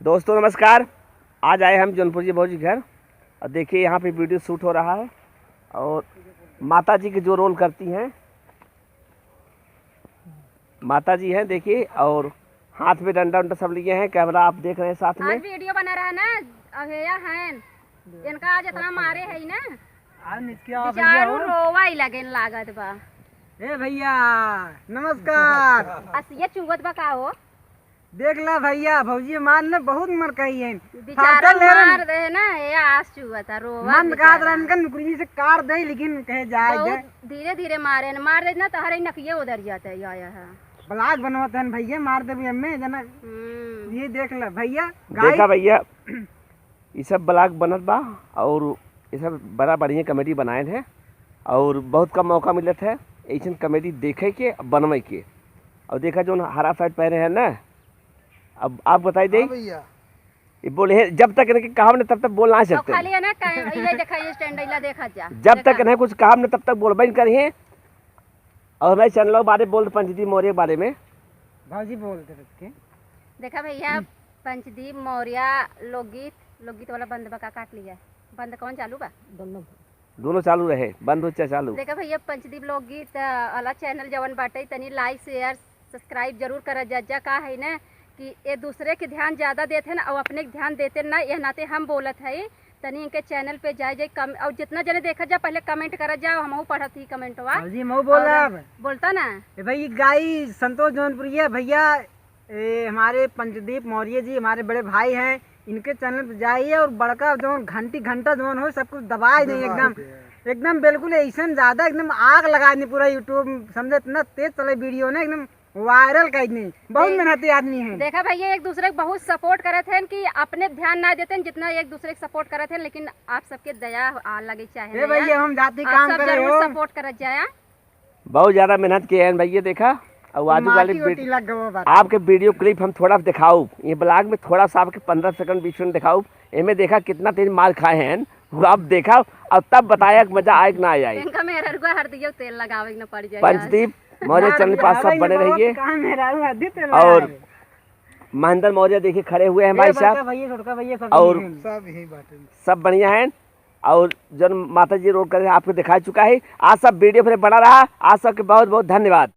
दोस्तों नमस्कार। आज आए हम जौनपुर जी भौजी घर और देखिए यहाँ पे वीडियो शूट हो रहा है और माता जी के जो रोल करती हैं माता जी हैं देखिए, और हाथ में डंडा उंडा सब लिए हैं। कैमरा आप देख रहे हैं साथ में। आज वीडियो बना रहा है ना, अभेया हैं इनका आज इतना मारे है ना, बेचारू रोवा ही लगे लागत बा। ए भैया नमस्कार। असिया चुगत बा का हो, देख ला भैया भौजी मान ने बहुत मर कही है। बेचारा मार दे ना, ये आस चुगत रोवा मन का रन का नुकरी से काट दे, लेकिन कहे जाए धीरे धीरे मारे न, मार दे ना तो हरे नकिए उधर जाते है। ब्लाग बनवाते हैं भैया, मार दे भी हमें जना। ये देख ला भैया, देखा भैया ये सब ब्लॉग बनत बा और ये सब बड़ा बढ़िया कॉमेडी बनाए हैं और बहुत कम मौका मिलत है ऐसा कॉमेडी देखे के बनवे के। और देखा जो हरा पैंट पहने हैं ना, अब आप बताई दे भैया ये बोले है जब तक इनके काम ने तब तक बोल ना सकते। खाली है ना ये देखा, ये स्टैंड इला देखा जा, जब तक इन्हें कुछ काम ने तब तक बोलबे नहीं करिए। और मैं चैनलों बारे बोल पंचदीप मौर्य के बारे में भौजी बोलते रखे। देखा भैया, पंचदीप मौर्य लोकगीत वाला बंद बका काट लिया। बंद कौन चालू बा? दोनों चालू रहे, बंद हो चाहे चालू। देखा भैया, पंचदीप लोकगीत वाला चैनल जवन बाटे तनी लाइक शेयर सब्सक्राइब जरूर कर जा का है ना कि ये दूसरे के ध्यान ज्यादा देते ना और अपने के ध्यान देते ना, यह नाते हम बोलत है तनी इनके चैनल पे जाए कम, और जितना जने देखा जा पहले कमेंट कर जाओ, हम पढ़त ही कमेंटवा भौजी मऊ बोला बोलता ना। भाई गाई संतोष जौनपुरिया भैया, हमारे पंचदीप मौर्य जी हमारे बड़े भाई हैं, इनके चैनल पर जाइए और बड़का जो घंटा जो हो सब कुछ दबाए नहीं, एकदम बिल्कुल ऐसा ज्यादा एकदम आग लगा नहीं पूरा यूट्यूब, समझे इतना तेज चले वीडियो ने, एकदम वायरल कर नहीं। बहुत मेहनती आदमी है। देखा भैया, एक दूसरे को बहुत सपोर्ट करते हैं कि अपने ध्यान ना देते हैं जितना एक दूसरे को सपोर्ट करते हैं, लेकिन आप सबके दया लगे चाहे भैया हम जाति काम कर रहे हो, सपोर्ट कर जाए। बहुत ज्यादा मेहनत किए हैं भैया। देखा और आजू वाले आपके वीडियो क्लिप हम थोड़ा दिखाऊ, ये ब्लॉग में थोड़ा सा आपके 15 सेकंड बीच में दिखाऊ। इनमें देखा कितना तेज मार खाए हैं वो आप देखा और तब बताया कि मजा आए कि ना आए। इनका मेरा रुआ हर दियो तेल लगावे न पड़ जाए। पंचदीप मौर्य चैनल के पास सब बने रहिए। और महेंद्र मौर्य देखिए खड़े हुए हैं भाई साहब, और सब बढ़िया हैं। और जो माता जी रोड कर आपको दिखा चुका है। आज सब वीडियो फिर बना रहा। आज सबके बहुत बहुत धन्यवाद।